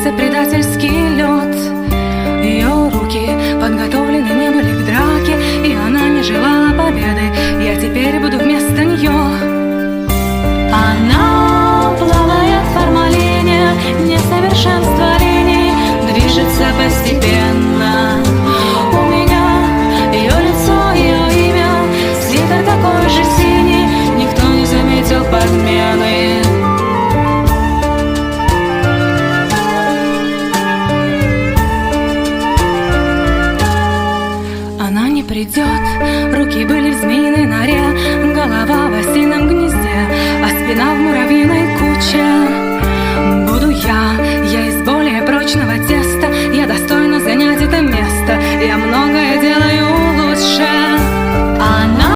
Растекся предательский лед. Ее руки подготовлены не были к драке, и она не желала победы. Я теперь буду вместо нее. Она плавает в формалине несовершенства линий, движется постепенно. У меня ее лицо, ее имя, свитер такой же синий, никто не заметил подмены. Она не придет, руки были в змеиной норе, голова в осином гнезде, а спина в муравьиной куче. Буду я из более прочного теста, я достойна занять это место. Я многое делаю